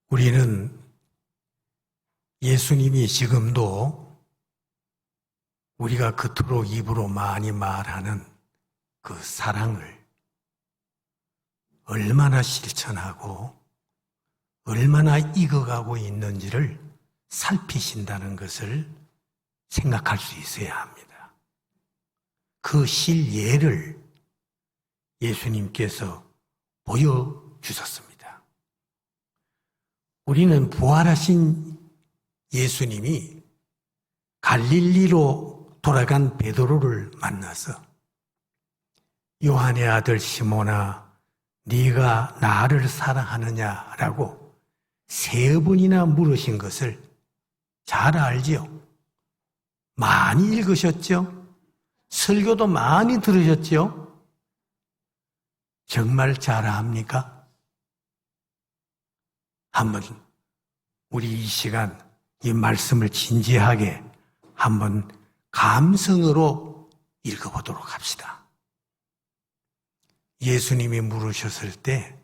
우리는 예수님이 지금도 우리가 그토록 입으로 많이 말하는 그 사랑을 얼마나 실천하고 얼마나 익어가고 있는지를 살피신다는 것을 생각할 수 있어야 합니다. 그 실예를 예수님께서 보여주셨습니다. 우리는 부활하신 예수님이 갈릴리로 돌아간 베드로를 만나서 요한의 아들 시몬아, 네가 나를 사랑하느냐라고 3번이나 물으신 것을 잘 알지요. 많이 읽으셨죠? 설교도 많이 들으셨죠? 정말 잘 압니까? 한번 우리 이 시간 이 말씀을 진지하게 한번 감성으로 읽어보도록 합시다. 예수님이 물으셨을 때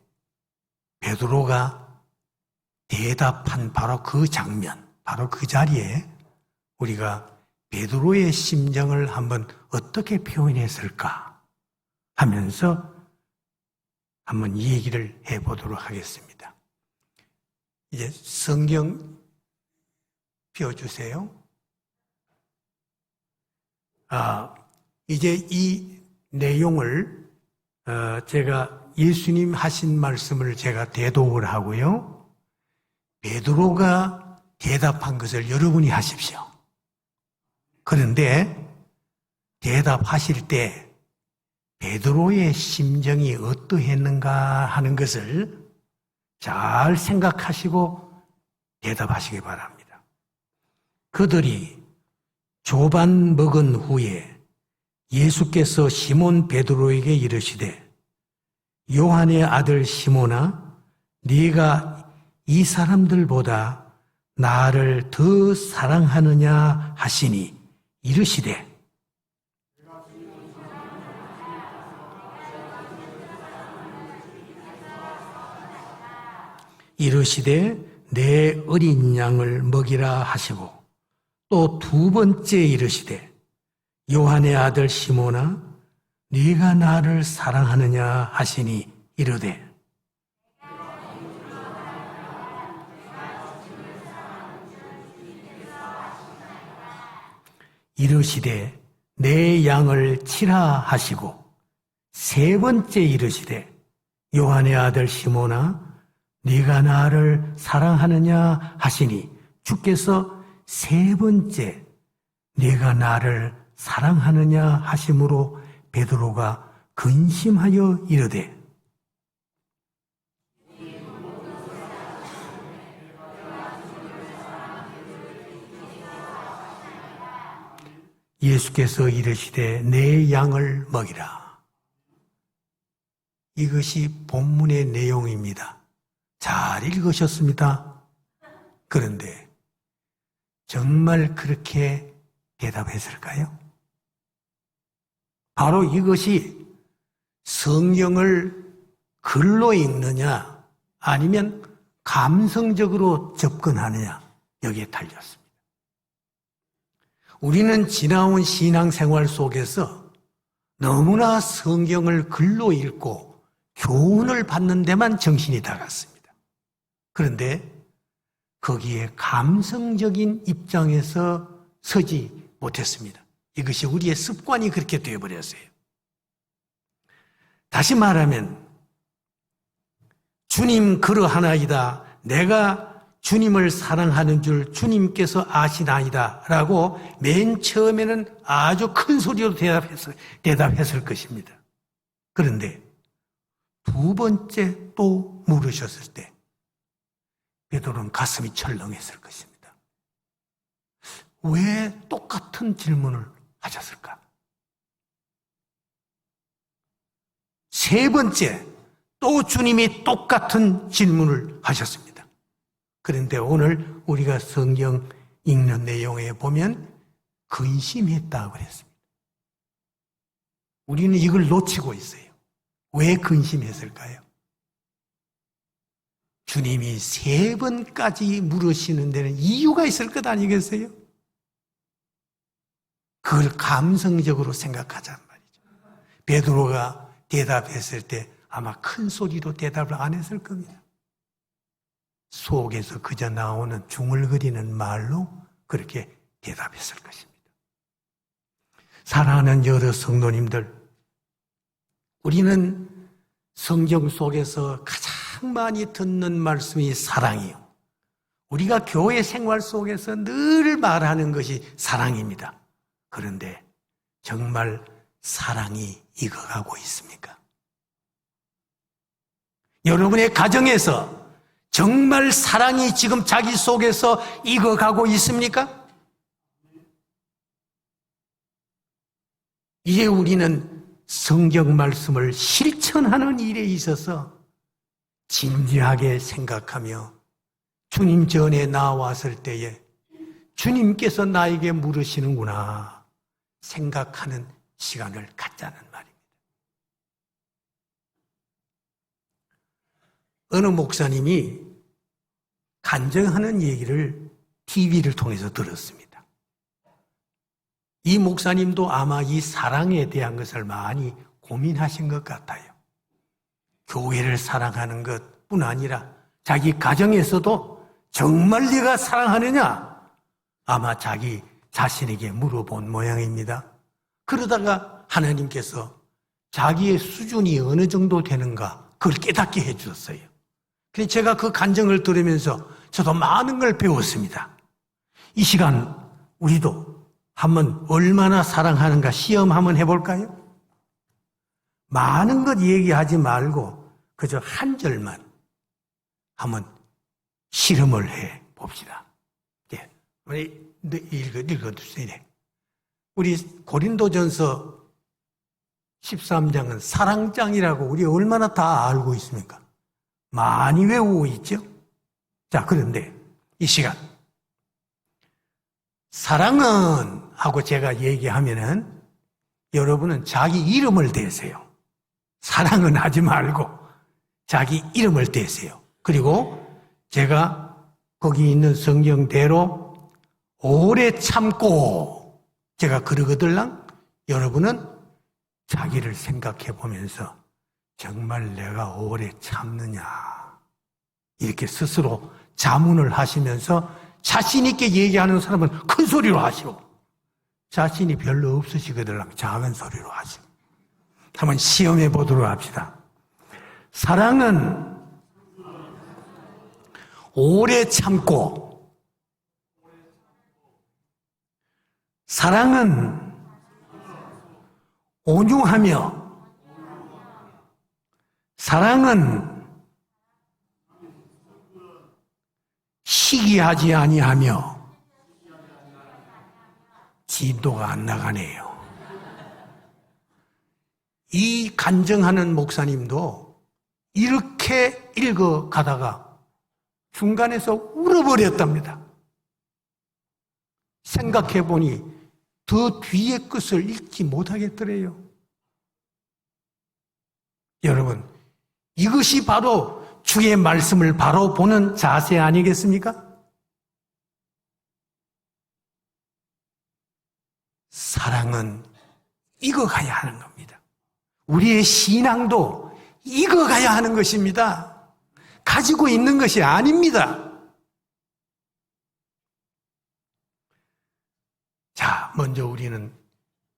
베드로가 대답한 바로 그 장면, 바로 그 자리에 우리가 베드로의 심정을 한번 어떻게 표현했을까 하면서 한번 이 얘기를 해보도록 하겠습니다. 이제 성경 펴주세요. 이제 이 내용을 제가 예수님 하신 말씀을 제가 대독을 하고요. 베드로가 대답한 것을 여러분이 하십시오. 그런데 대답하실 때 베드로의 심정이 어떠했는가 하는 것을 잘 생각하시고 대답하시기 바랍니다. 그들이 조반 먹은 후에 예수께서 시몬 베드로에게 이르시되 요한의 아들 시몬아, 네가 이 사람들보다 나를 더 사랑하느냐 하시니 이르시되 내 어린 양을 먹이라 하시고 또 2번째 이르시되 요한의 아들 시몬아, 네가 나를 사랑하느냐 하시니 이르되 내 양을 치라 하시고 3번째 이르시되 요한의 아들 시몬아, 네가 나를 사랑하느냐 하시니 주께서 3번째 네가 나를 사랑하느냐 하심으로 베드로가 근심하여 이르되 예수께서 이르시되 내 양을 먹이라. 이것이 본문의 내용입니다. 잘 읽으셨습니다. 그런데 정말 그렇게 대답했을까요? 바로 이것이 성경을 글로 읽느냐 아니면 감성적으로 접근하느냐 여기에 달렸습니다. 우리는 지나온 신앙생활 속에서 너무나 성경을 글로 읽고 교훈을 받는 데만 정신이 다 갔습니다. 그런데 거기에 감성적인 입장에서 서지 못했습니다. 이것이 우리의 습관이 그렇게 되어버렸어요. 다시 말하면 주님 그러하나이다. 내가 주님을 사랑하는 줄 주님께서 아시나이다 라고 맨 처음에는 아주 큰 소리로 대답했을 것입니다. 그런데 2번째 또 물으셨을 때 베드로는 가슴이 철렁했을 것입니다. 왜 똑같은 질문을 하셨을까? 3번째 또 주님이 똑같은 질문을 하셨습니다. 그런데 오늘 우리가 성경 읽는 내용에 보면 근심했다고 그랬습니다. 우리는 이걸 놓치고 있어요. 왜 근심했을까요? 주님이 3번까지 물으시는 데는 이유가 있을 것 아니겠어요? 그걸 감성적으로 생각하잔 말이죠. 베드로가 대답했을 때 아마 큰 소리로 대답을 안 했을 겁니다. 속에서 그저 나오는 중얼거리는 말로 그렇게 대답했을 것입니다. 사랑하는 여러 성도님들, 우리는 성경 속에서 가장 많이 듣는 말씀이 사랑이요. 우리가 교회 생활 속에서 늘 말하는 것이 사랑입니다. 그런데 정말 사랑이 익어가고 있습니까? 여러분의 가정에서 정말 사랑이 지금 자기 속에서 익어가고 있습니까? 이제 우리는 성경 말씀을 실천하는 일에 있어서 진지하게 생각하며 주님 전에 나왔을 때에 주님께서 나에게 물으시는구나 생각하는 시간을 갖자는 말입니다. 어느 목사님이 간증하는 얘기를 TV를 통해서 들었습니다. 이 목사님도 아마 이 사랑에 대한 것을 많이 고민하신 것 같아요. 교회를 사랑하는 것뿐 아니라 자기 가정에서도 정말 네가 사랑하느냐? 아마 자기 자신에게 물어본 모양입니다. 그러다가 하나님께서 자기의 수준이 어느 정도 되는가 그걸 깨닫게 해주셨어요. 그래서 제가 그 간증을 들으면서 저도 많은 걸 배웠습니다. 이 시간 우리도 한번 얼마나 사랑하는가 시험 한번 해볼까요? 많은 것 얘기하지 말고 그저 한 절만 한번 실험을 해봅시다. 예, 우리 읽어주세요. 우리 고린도전서 13장은 사랑장이라고 우리 얼마나 다 알고 있습니까? 많이 외우고 있죠? 자, 그런데 이 시간 사랑은 하고 제가 얘기하면은 여러분은 자기 이름을 대세요. 사랑은 하지 말고 자기 이름을 대세요. 그리고 제가 거기 있는 성경대로 오래 참고 제가 그러거들랑 여러분은 자기를 생각해 보면서 정말 내가 오래 참느냐 이렇게 스스로 자문을 하시면서 자신 있게 얘기하는 사람은 큰 소리로 하시고 자신이 별로 없으시거들랑 작은 소리로 하시고 한번 시험해 보도록 합시다. 사랑은 오래 참고 사랑은 온유하며 사랑은 시기하지 아니하며 진도가 안 나가네요. 이 간증하는 목사님도 이렇게 읽어가다가 중간에서 울어버렸답니다. 생각해보니 더 뒤에 것을 읽지 못하겠더래요. 여러분, 이것이 바로 주의 말씀을 바로 보는 자세 아니겠습니까? 사랑은 익어가야 하는 겁니다. 우리의 신앙도 익어가야 하는 것입니다. 가지고 있는 것이 아닙니다. 자, 먼저 우리는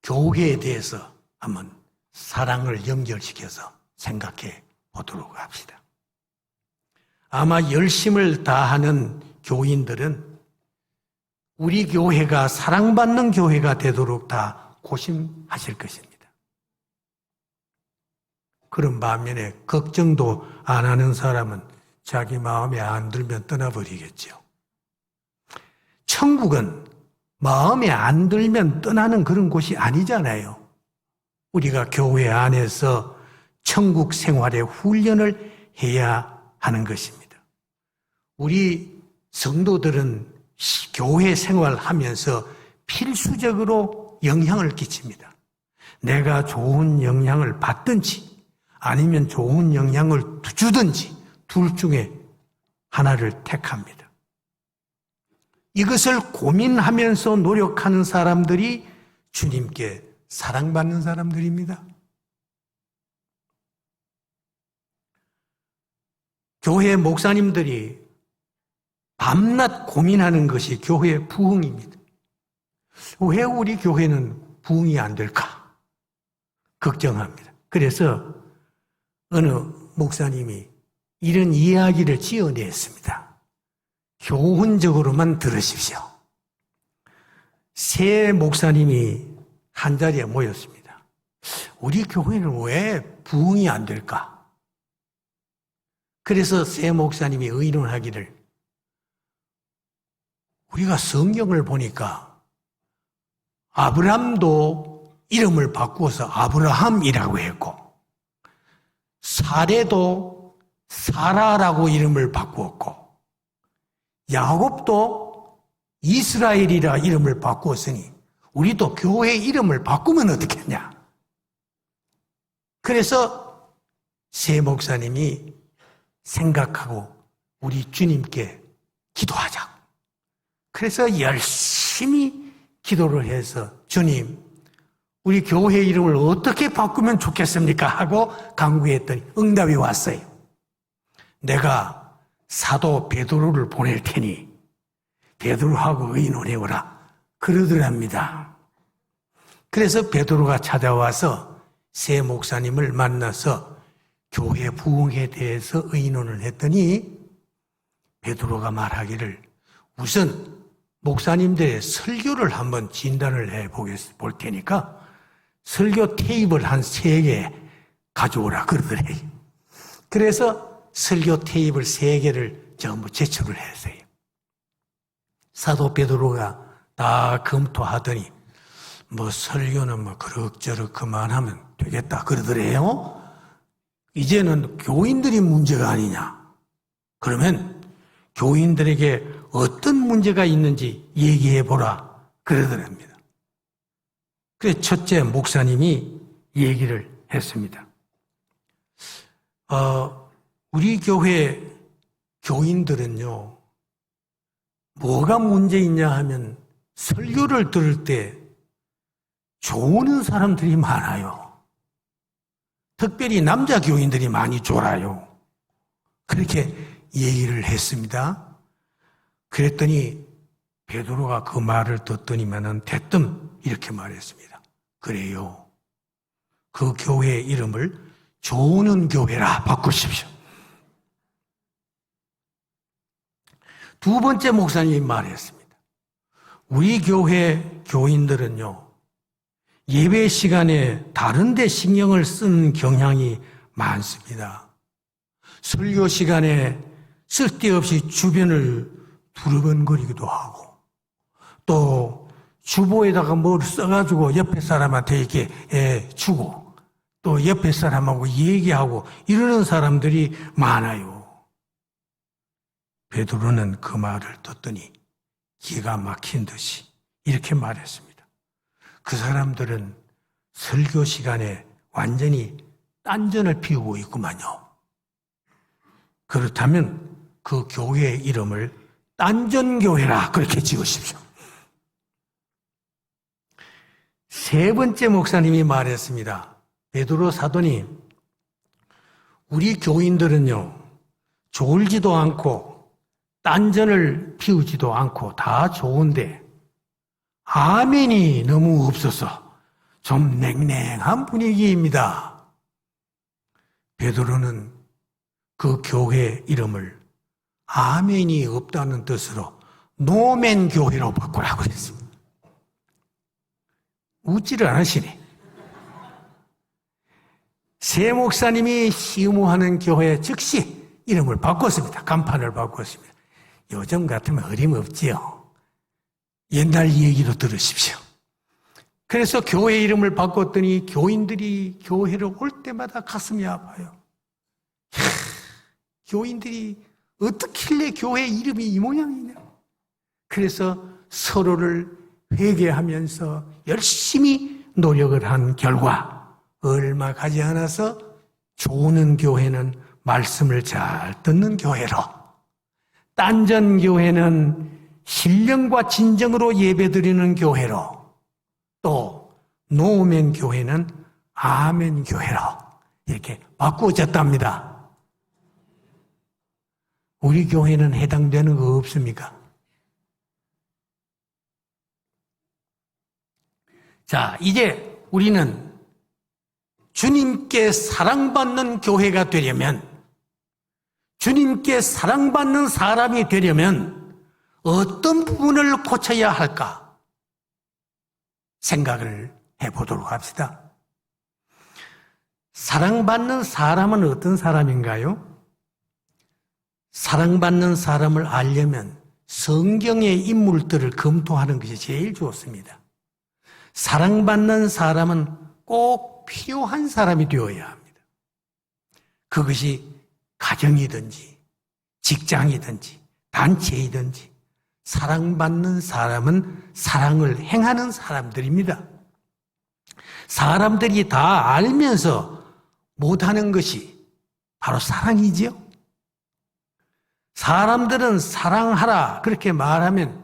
교회에 대해서 한번 사랑을 연결시켜서 생각해 보도록 합시다. 아마 열심을 다하는 교인들은 우리 교회가 사랑받는 교회가 되도록 다 고심하실 것입니다. 그런 반면에 걱정도 안 하는 사람은 자기 마음에 안 들면 떠나버리겠죠. 천국은 마음에 안 들면 떠나는 그런 곳이 아니잖아요. 우리가 교회 안에서 천국 생활의 훈련을 해야 하는 것입니다. 우리 성도들은 교회 생활하면서 필수적으로 영향을 끼칩니다. 내가 좋은 영향을 받든지 아니면 좋은 영향을 주든지 둘 중에 하나를 택합니다. 이것을 고민하면서 노력하는 사람들이 주님께 사랑받는 사람들입니다. 교회 목사님들이 밤낮 고민하는 것이 교회 부흥입니다. 왜 우리 교회는 부흥이 안 될까? 걱정합니다. 그래서 어느 목사님이 이런 이야기를 지어냈습니다. 교훈적으로만 들으십시오. 세 목사님이 한자리에 모였습니다. 우리 교회는 왜 부흥이 안 될까? 그래서 세 목사님이 의논하기를, 우리가 성경을 보니까 아브람도 이름을 바꾸어서 아브라함이라고 했고, 사레도 사라라고 이름을 바꾸었고, 야곱도 이스라엘이라 이름을 바꾸었으니 우리도 교회 이름을 바꾸면 어떻겠냐? 그래서 세 목사님이 생각하고 우리 주님께 기도하자. 그래서 열심히 기도를 해서, 주님, 우리 교회 이름을 어떻게 바꾸면 좋겠습니까? 하고 간구했더니 응답이 왔어요. 내가 사도 베드로를 보낼 테니 베드로하고 의논해오라 그러더랍니다. 그래서 베드로가 찾아와서 세 목사님을 만나서 교회 부흥에 대해서 의논을 했더니 베드로가 말하기를, 우선 목사님들의 설교를 한번 진단을 해볼 테니까 설교 테이프를 한 3개 가져오라 그러더래요. 그래서 설교 테이프 3개를 전부 제출을 했어요. 사도 베드로가 다 검토하더니 설교는 그럭저럭 그만하면 되겠다 그러더래요. 이제는 교인들이 문제가 아니냐. 그러면 교인들에게 어떤 문제가 있는지 얘기해보라 그러더랍니다. 그래서 첫째 목사님이 얘기를 했습니다. 우리 교회 교인들은요, 뭐가 문제 있냐 하면 설교를 들을 때 조는 사람들이 많아요. 특별히 남자 교인들이 많이 졸아요. 그렇게 얘기를 했습니다. 그랬더니 베드로가 그 말을 듣더니만은 대뜸 이렇게 말했습니다. 그래요. 그 교회 이름을 조는 교회라 바꾸십시오. 두 번째 목사님이 말했습니다. 우리 교회 교인들은요, 예배 시간에 다른 데 신경을 쓰는 경향이 많습니다. 설교 시간에 쓸데없이 주변을 두루번거리기도 하고, 또 주보에다가 뭘 써가지고 옆에 사람한테 이렇게 주고, 또 옆에 사람하고 얘기하고 이러는 사람들이 많아요. 베드로는 그 말을 듣더니 기가 막힌 듯이 이렇게 말했습니다. 그 사람들은 설교 시간에 완전히 딴전을 피우고 있구만요. 그렇다면 그 교회의 이름을 딴전교회라 그렇게 지으십시오. 세 번째 목사님이 말했습니다. 베드로 사도님, 우리 교인들은요, 졸지도 않고 딴전을 피우지도 않고 다 좋은데 아멘이 너무 없어서 좀 냉랭한 분위기입니다. 베드로는 그 교회 이름을 아멘이 없다는 뜻으로 노멘 교회로 바꾸라고 했습니다. 웃지를 않으시네. 세 목사님이 시무하는 교회 즉시 이름을 바꿨습니다. 간판을 바꿨습니다. 요즘 같으면 어림없지요. 옛날 얘기로 들으십시오. 그래서 교회 이름을 바꿨더니 교인들이 교회로 올 때마다 가슴이 아파요. 교인들이 어떻길래 교회 이름이 이 모양이냐. 그래서 서로를 회개하면서 열심히 노력을 한 결과 얼마 가지 않아서 조는 교회는 말씀을 잘 듣는 교회로, 딴전교회는 신령과 진정으로 예배드리는 교회로, 또 노우멘 교회는 아멘 교회로 이렇게 바꾸어졌답니다. 우리 교회는 해당되는 거 없습니까? 자, 이제 우리는 주님께 사랑받는 교회가 되려면, 주님께 사랑받는 사람이 되려면 어떤 부분을 고쳐야 할까 생각을 해보도록 합시다. 사랑받는 사람은 어떤 사람인가요? 사랑받는 사람을 알려면 성경의 인물들을 검토하는 것이 제일 좋습니다. 사랑받는 사람은 꼭 필요한 사람이 되어야 합니다. 그것이 가정이든지 직장이든지 단체이든지 사랑받는 사람은 사랑을 행하는 사람들입니다. 사람들이 다 알면서 못하는 것이 바로 사랑이지요. 사람들은 사랑하라 그렇게 말하면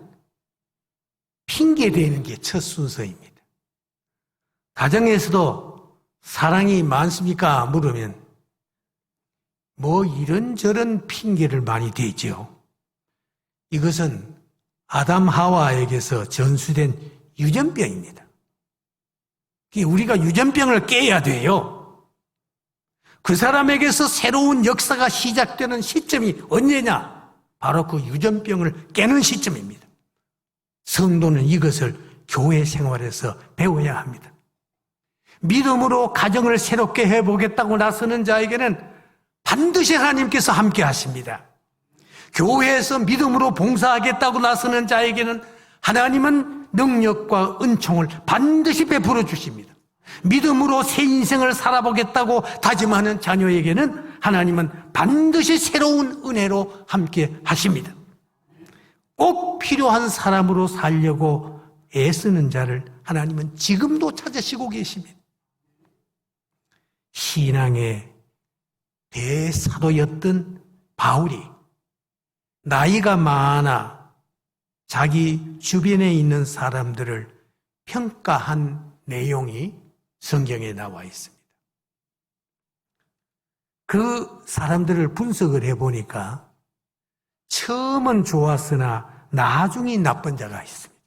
핑계대는 게 첫 순서입니다. 가정에서도 사랑이 많습니까? 물으면 뭐 이런저런 핑계를 많이 대죠. 이것은 아담 하와에게서 전수된 유전병입니다. 우리가 유전병을 깨야 돼요. 그 사람에게서 새로운 역사가 시작되는 시점이 언제냐? 바로 그 유전병을 깨는 시점입니다. 성도는 이것을 교회 생활에서 배워야 합니다. 믿음으로 가정을 새롭게 해보겠다고 나서는 자에게는 반드시 하나님께서 함께 하십니다. 교회에서 믿음으로 봉사하겠다고 나서는 자에게는 하나님은 능력과 은총을 반드시 베풀어 주십니다. 믿음으로 새 인생을 살아보겠다고 다짐하는 자녀에게는 하나님은 반드시 새로운 은혜로 함께 하십니다. 꼭 필요한 사람으로 살려고 애쓰는 자를 하나님은 지금도 찾으시고 계십니다. 신앙의 대사도였던 바울이 나이가 많아 자기 주변에 있는 사람들을 평가한 내용이 성경에 나와 있습니다. 그 사람들을 분석을 해보니까 처음은 좋았으나 나중에 나쁜 자가 있습니다.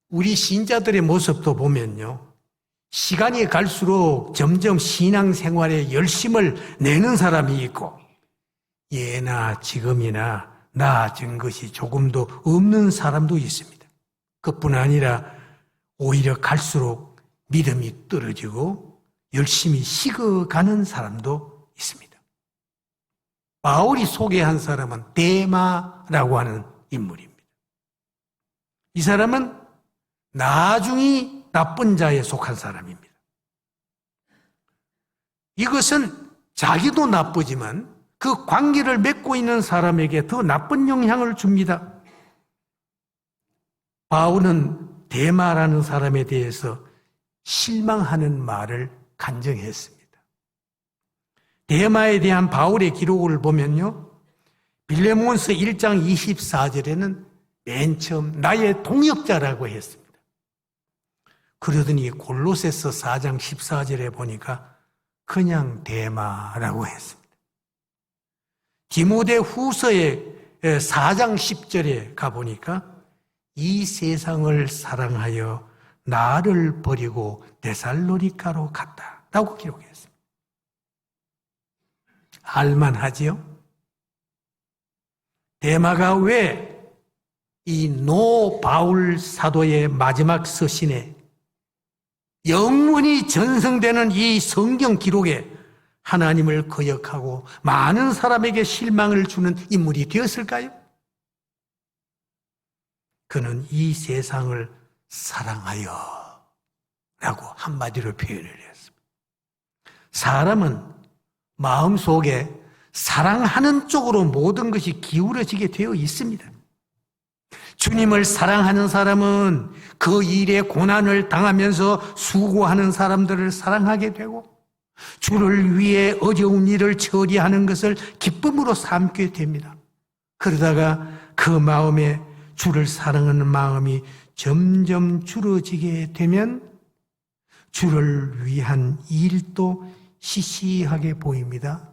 우리 신자들의 모습도 보면요, 시간이 갈수록 점점 신앙생활에 열심을 내는 사람이 있고 예나 지금이나 나아진 것이 조금도 없는 사람도 있습니다. 그뿐 아니라 오히려 갈수록 믿음이 떨어지고 열심히 식어가는 사람도 있습니다. 바울이 소개한 사람은 데마라고 하는 인물입니다. 이 사람은 나중에 나쁜 자에 속한 사람입니다. 이것은 자기도 나쁘지만 그 관계를 맺고 있는 사람에게 더 나쁜 영향을 줍니다. 바울은 데마라는 사람에 대해서 실망하는 말을 간증했습니다. 데마에 대한 바울의 기록을 보면요, 빌레몬서 1장 24절에는 맨 처음 나의 동역자라고 했습니다. 그러더니 골로새서 4장 14절에 보니까 그냥 데마라고 했습니다. 디모데 후서의 4장 10절에 가보니까 이 세상을 사랑하여 나를 버리고 데살로니가로 갔다라고 기록했습니다. 알만하지요? 데마가 왜 이 노 바울 사도의 마지막 서신에 영원히 전승되는 이 성경 기록에 하나님을 거역하고 많은 사람에게 실망을 주는 인물이 되었을까요? 그는 이 세상을 사랑하여 라고 한마디로 표현을 했습니다. 사람은 마음속에 사랑하는 쪽으로 모든 것이 기울어지게 되어 있습니다. 주님을 사랑하는 사람은 그 일에 고난을 당하면서 수고하는 사람들을 사랑하게 되고 주를 위해 어려운 일을 처리하는 것을 기쁨으로 삼게 됩니다. 그러다가 그 마음에 주를 사랑하는 마음이 점점 줄어지게 되면 주를 위한 일도 시시하게 보입니다.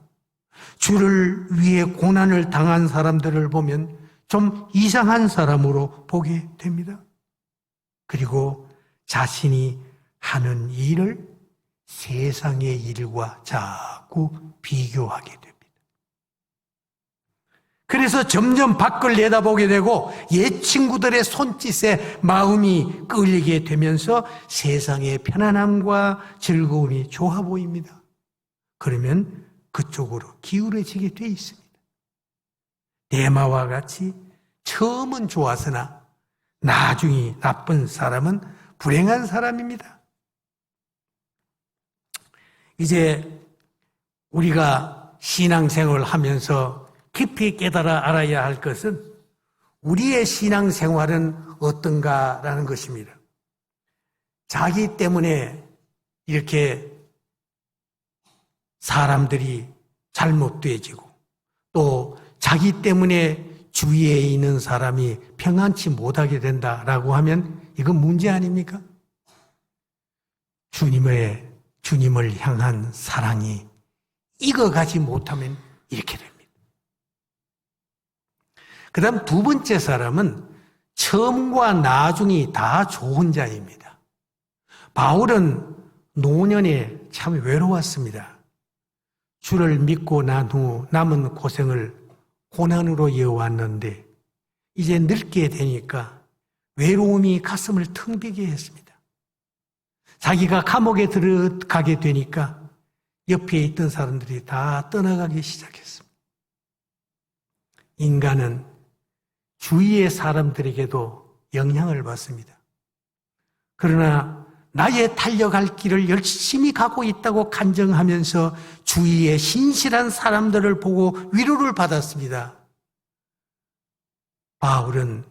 주를 위해 고난을 당한 사람들을 보면 좀 이상한 사람으로 보게 됩니다. 그리고 자신이 하는 일을 세상의 일과 자꾸 비교하게 됩니다. 그래서 점점 밖을 내다보게 되고 옛 친구들의 손짓에 마음이 끌리게 되면서 세상의 편안함과 즐거움이 좋아 보입니다. 그러면 그쪽으로 기울어지게 돼 있습니다. 데마와 같이 처음은 좋았으나 나중에 나쁜 사람은 불행한 사람입니다. 이제 우리가 신앙생활을 하면서 깊이 깨달아 알아야 할 것은 우리의 신앙생활은 어떤가라는 것입니다. 자기 때문에 이렇게 사람들이 잘못되어지고 또 자기 때문에 주위에 있는 사람이 평안치 못하게 된다라고 하면 이건 문제 아닙니까? 주님을 향한 사랑이 익어가지 못하면 이렇게 됩니다. 그 다음 두 번째 사람은 처음과 나중이 다 좋은 자입니다. 바울은 노년에 참 외로웠습니다. 주를 믿고 난 후 남은 고생을 고난으로 이어왔는데 이제 늙게 되니까 외로움이 가슴을 텅 비게 했습니다. 자기가 감옥에 들어가게 되니까 옆에 있던 사람들이 다 떠나가기 시작했습니다. 인간은 주위의 사람들에게도 영향을 받습니다. 그러나 나의 달려갈 길을 열심히 가고 있다고 간증하면서 주위의 신실한 사람들을 보고 위로를 받았습니다. 바울은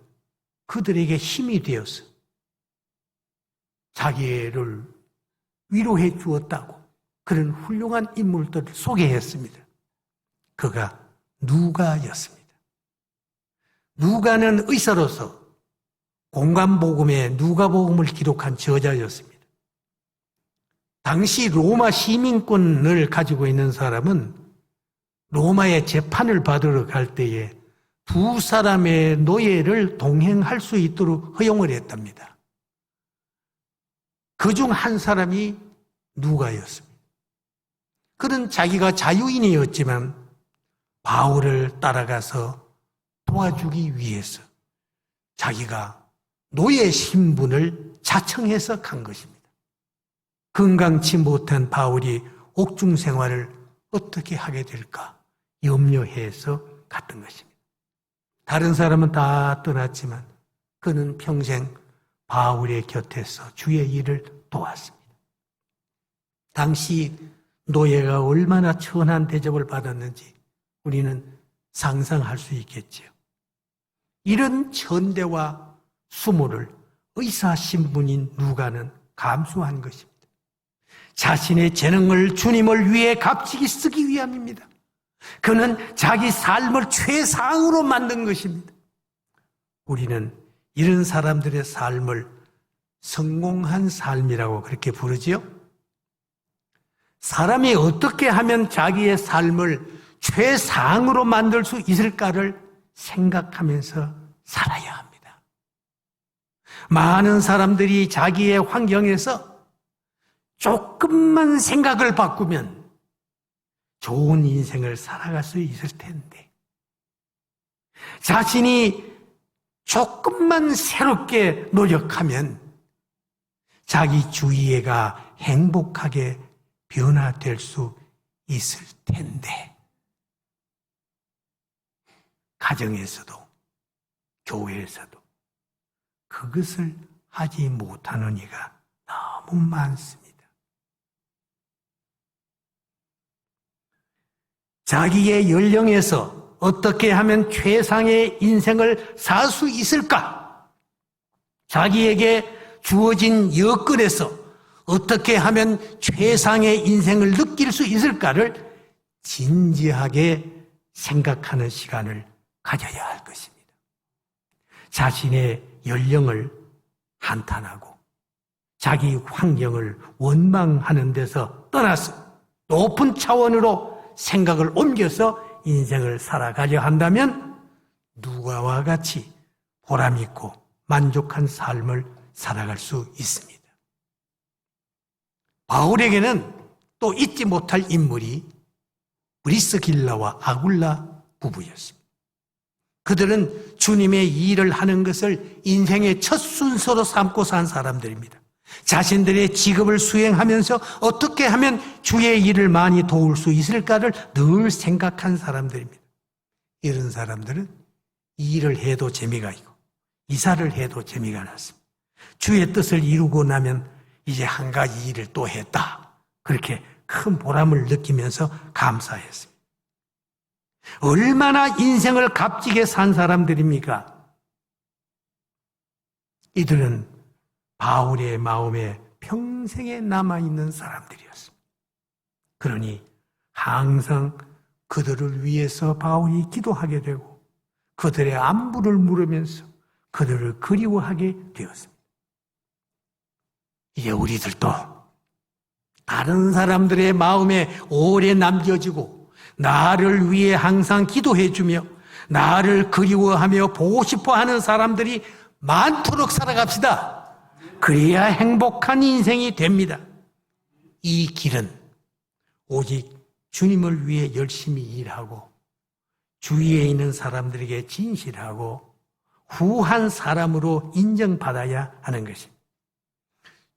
그들에게 힘이 되어서 자기를 위로해 주었다고 그런 훌륭한 인물들을 소개했습니다. 그가 누가였습니다. 누가는 의사로서 공관복음의 누가복음을 기록한 저자였습니다. 당시 로마 시민권을 가지고 있는 사람은 로마의 재판을 받으러 갈 때에 두 사람의 노예를 동행할 수 있도록 허용을 했답니다. 그중 한 사람이 누가였습니다. 그는 자기가 자유인이었지만 바울을 따라가서 도와주기 위해서 자기가 노예 신분을 자청해서 간 것입니다. 건강치 못한 바울이 옥중 생활을 어떻게 하게 될까 염려해서 갔던 것입니다. 다른 사람은 다 떠났지만 그는 평생 바울의 곁에서 주의 일을 도왔습니다. 당시 노예가 얼마나 천한 대접을 받았는지 우리는 상상할 수 있겠지요. 이런 천대와 수모를 의사 신분인 누가는 감수한 것입니다. 자신의 재능을 주님을 위해 값지게 쓰기 위함입니다. 그는 자기 삶을 최상으로 만든 것입니다. 우리는 이런 사람들의 삶을 성공한 삶이라고 그렇게 부르지요. 사람이 어떻게 하면 자기의 삶을 최상으로 만들 수 있을까를 생각하면서 살아야 합니다. 많은 사람들이 자기의 환경에서 조금만 생각을 바꾸면 좋은 인생을 살아갈 수 있을 텐데 자신이 조금만 새롭게 노력하면 자기 주위가 행복하게 변화될 수 있을 텐데 가정에서도 교회에서도 그것을 하지 못하는 이가 너무 많습니다. 자기의 연령에서 어떻게 하면 최상의 인생을 살 수 있을까? 자기에게 주어진 여건에서 어떻게 하면 최상의 인생을 느낄 수 있을까를 진지하게 생각하는 시간을 가져야 할 것입니다. 자신의 연령을 한탄하고 자기 환경을 원망하는 데서 떠나서 높은 차원으로 생각을 옮겨서 인생을 살아가려 한다면 누가와 같이 보람있고 만족한 삶을 살아갈 수 있습니다. 바울에게는 또 잊지 못할 인물이 브리스길라와 아굴라 부부였습니다. 그들은 주님의 일을 하는 것을 인생의 첫 순서로 삼고 산 사람들입니다. 자신들의 직업을 수행하면서 어떻게 하면 주의 일을 많이 도울 수 있을까를 늘 생각한 사람들입니다. 이런 사람들은 일을 해도 재미가 있고 이사를 해도 재미가 났습니다. 주의 뜻을 이루고 나면 이제 한 가지 일을 또 했다. 그렇게 큰 보람을 느끼면서 감사했습니다. 얼마나 인생을 값지게 산 사람들입니까? 이들은 바울의 마음에 평생에 남아있는 사람들이었습니다. 그러니 항상 그들을 위해서 바울이 기도하게 되고 그들의 안부를 물으면서 그들을 그리워하게 되었습니다. 이제 우리들도 다른 사람들의 마음에 오래 남겨지고 나를 위해 항상 기도해주며 나를 그리워하며 보고 싶어하는 사람들이 많도록 살아갑시다. 그래야 행복한 인생이 됩니다. 이 길은 오직 주님을 위해 열심히 일하고 주위에 있는 사람들에게 진실하고 후한 사람으로 인정받아야 하는 것입니다.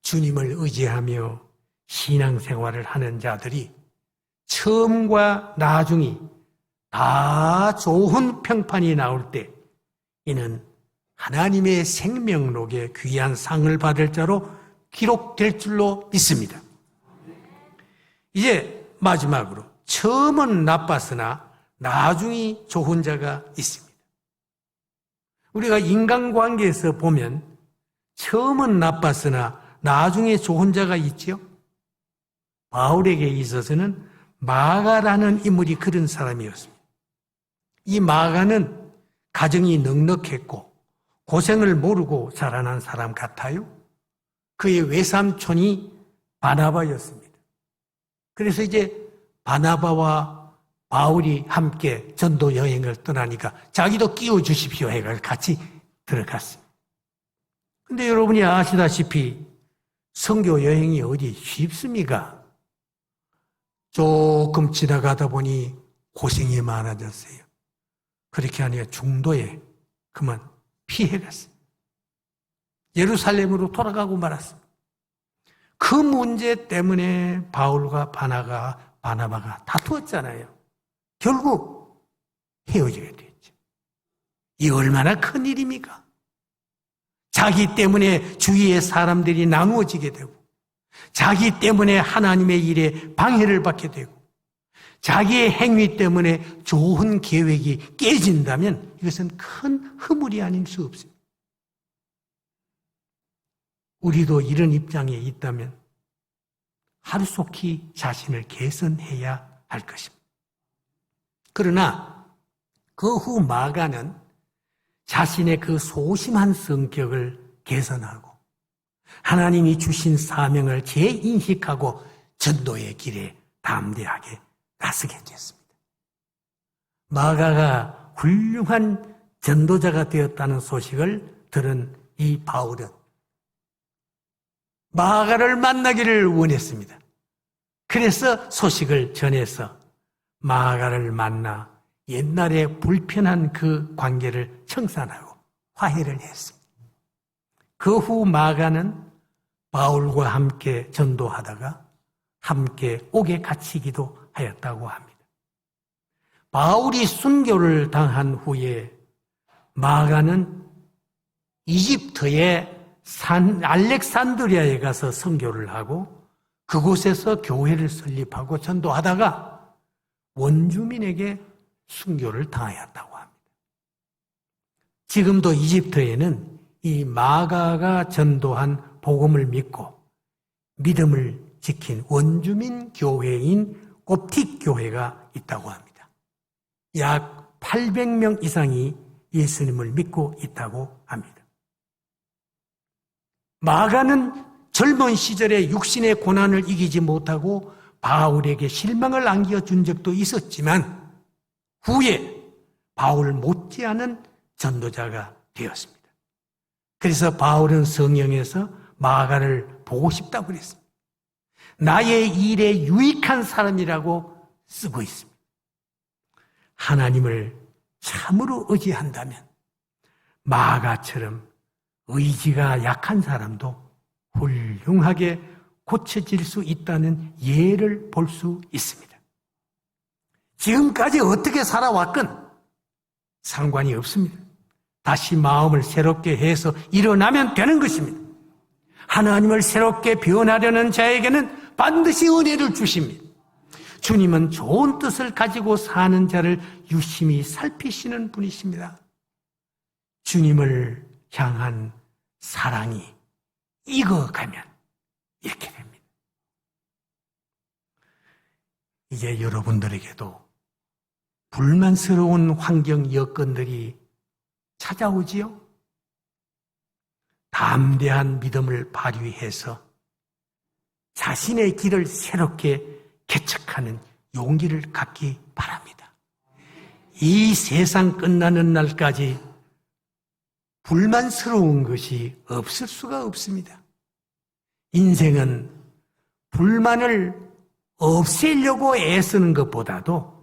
주님을 의지하며 신앙생활을 하는 자들이 처음과 나중이 다 좋은 평판이 나올 때 이는 하나님의 생명록에 귀한 상을 받을 자로 기록될 줄로 믿습니다. 이제 마지막으로 처음은 나빴으나 나중이 좋은 자가 있습니다. 우리가 인간관계에서 보면 처음은 나빴으나 나중에 좋은 자가 있지요. 바울에게 있어서는 마가라는 인물이 그런 사람이었습니다. 이 마가는 가정이 넉넉했고 고생을 모르고 자라난 사람 같아요. 그의 외삼촌이 바나바였습니다. 그래서 이제 바나바와 바울이 함께 전도 여행을 떠나니까 자기도 끼워주십시오 해가 같이 들어갔습니다. 근데 여러분이 아시다시피 선교 여행이 어디 쉽습니까? 조금 지나가다 보니 고생이 많아졌어요. 그렇게 하니까 중도에 그만 피해갔어요. 예루살렘으로 돌아가고 말았습니다. 그 문제 때문에 바울과 바나바가 다투었잖아요. 결국 헤어지게 됐죠. 이 얼마나 큰 일입니까? 자기 때문에 주위의 사람들이 나누어지게 되고 자기 때문에 하나님의 일에 방해를 받게 되고 자기의 행위 때문에 좋은 계획이 깨진다면 이것은 큰 허물이 아닐 수 없습니다. 우리도 이런 입장에 있다면 하루속히 자신을 개선해야 할 것입니다. 그러나 그 후 마가는 자신의 그 소심한 성격을 개선하고 하나님이 주신 사명을 재인식하고 전도의 길에 담대하게 나서게 됐습니다. 마가가 훌륭한 전도자가 되었다는 소식을 들은 이 바울은 마가를 만나기를 원했습니다. 그래서 소식을 전해서 마가를 만나 옛날에 불편한 그 관계를 청산하고 화해를 했습니다. 그 후 마가는 바울과 함께 전도하다가 함께 옥에 갇히기도 하였다고 합니다. 바울이 순교를 당한 후에 마가는 이집트의 알렉산드리아에 가서 선교를 하고 그곳에서 교회를 설립하고 전도하다가 원주민에게 순교를 당하였다고 합니다. 지금도 이집트에는 이 마가가 전도한 복음을 믿고 믿음을 지킨 원주민 교회인 곱틱 교회가 있다고 합니다. 약 800명 이상이 예수님을 믿고 있다고 합니다. 마가는 젊은 시절에 육신의 고난을 이기지 못하고 바울에게 실망을 안겨준 적도 있었지만 후에 바울 못지않은 전도자가 되었습니다. 그래서 바울은 성경에서 마가를 보고 싶다고 그랬습니다. 나의 일에 유익한 사람이라고 쓰고 있습니다. 하나님을 참으로 의지한다면 마가처럼 의지가 약한 사람도 훌륭하게 고쳐질 수 있다는 예를 볼 수 있습니다. 지금까지 어떻게 살아왔건 상관이 없습니다. 다시 마음을 새롭게 해서 일어나면 되는 것입니다. 하나님을 새롭게 변하려는 자에게는 반드시 은혜를 주십니다. 주님은 좋은 뜻을 가지고 사는 자를 유심히 살피시는 분이십니다. 주님을 향한 사랑이 익어가면 이렇게 됩니다. 이제 여러분들에게도 불만스러운 환경 여건들이 찾아오지요? 담대한 믿음을 발휘해서 자신의 길을 새롭게 개척하는 용기를 갖기 바랍니다. 이 세상 끝나는 날까지 불만스러운 것이 없을 수가 없습니다. 인생은 불만을 없애려고 애쓰는 것보다도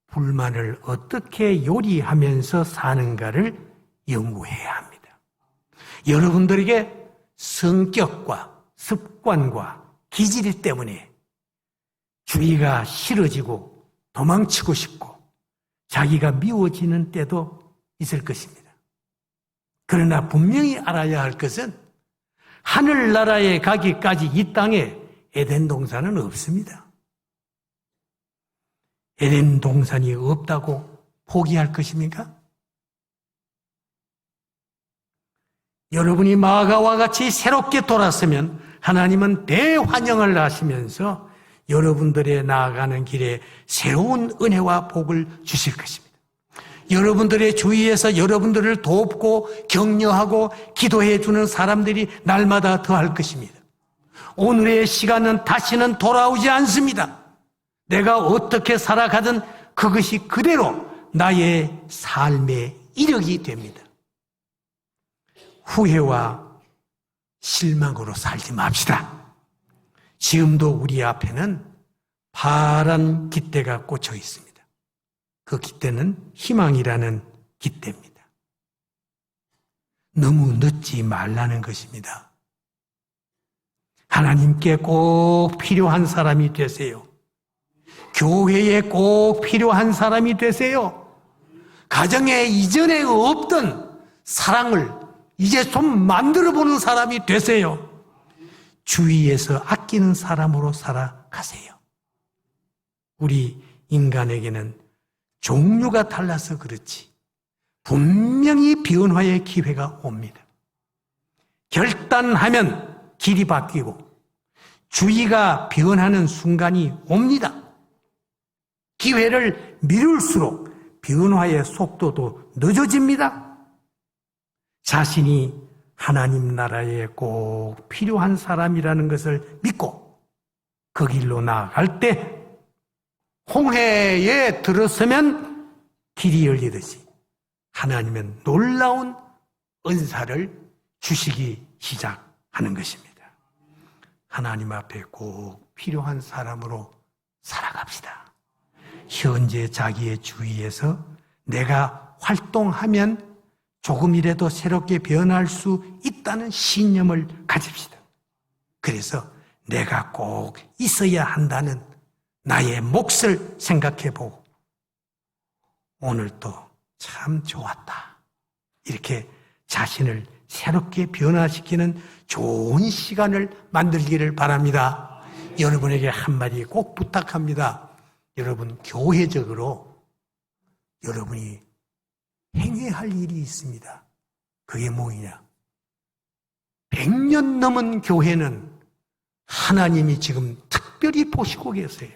불만을 어떻게 요리하면서 사는가를 연구해야 합니다. 여러분들에게 성격과 습관과 기질 때문에 주의가 싫어지고 도망치고 싶고 자기가 미워지는 때도 있을 것입니다. 그러나 분명히 알아야 할 것은 하늘나라에 가기까지 이 땅에 에덴 동산은 없습니다. 에덴 동산이 없다고 포기할 것입니까? 여러분이 마가와 같이 새롭게 돌았으면 하나님은 대환영을 하시면서 여러분들의 나아가는 길에 새로운 은혜와 복을 주실 것입니다. 여러분들의 주위에서 여러분들을 돕고 격려하고 기도해 주는 사람들이 날마다 더할 것입니다. 오늘의 시간은 다시는 돌아오지 않습니다. 내가 어떻게 살아가든 그것이 그대로 나의 삶의 이력이 됩니다. 후회와 실망으로 살지 맙시다. 지금도 우리 앞에는 파란 깃대가 꽂혀 있습니다. 그 깃대는 희망이라는 깃대입니다. 너무 늦지 말라는 것입니다. 하나님께 꼭 필요한 사람이 되세요. 교회에 꼭 필요한 사람이 되세요. 가정에 이전에 없던 사랑을 이제 좀 만들어보는 사람이 되세요. 주위에서 아끼는 사람으로 살아가세요. 우리 인간에게는 종류가 달라서 그렇지 분명히 변화의 기회가 옵니다. 결단하면 길이 바뀌고 주의가 변하는 순간이 옵니다. 기회를 미룰수록 변화의 속도도 늦어집니다. 자신이 하나님 나라에 꼭 필요한 사람이라는 것을 믿고 그 길로 나아갈 때 홍해에 들어서면 길이 열리듯이 하나님은 놀라운 은사를 주시기 시작하는 것입니다. 하나님 앞에 꼭 필요한 사람으로 살아갑시다. 현재 자기의 주위에서 내가 활동하면 조금이라도 새롭게 변할 수 있다는 신념을 가집시다. 그래서 내가 꼭 있어야 한다는 나의 몫을 생각해보고 오늘도 참 좋았다. 이렇게 자신을 새롭게 변화시키는 좋은 시간을 만들기를 바랍니다. 여러분에게 한마디 꼭 부탁합니다. 여러분 교회적으로 여러분이 행해야 할 일이 있습니다. 그게 뭐냐? 100년 넘은 교회는 하나님이 지금 특별히 보시고 계세요.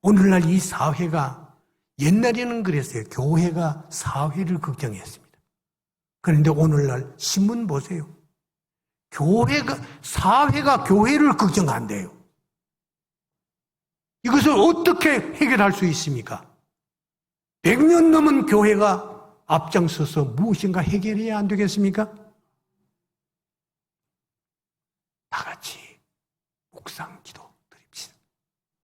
오늘날 이 사회가 옛날에는 그랬어요. 교회가 사회를 걱정했습니다. 그런데 오늘날 신문 보세요. 사회가 교회를 걱정한대요. 이것을 어떻게 해결할 수 있습니까? 100년 넘은 교회가 앞장서서 무엇인가 해결해야 안 되겠습니까? 다 같이 묵상 기도.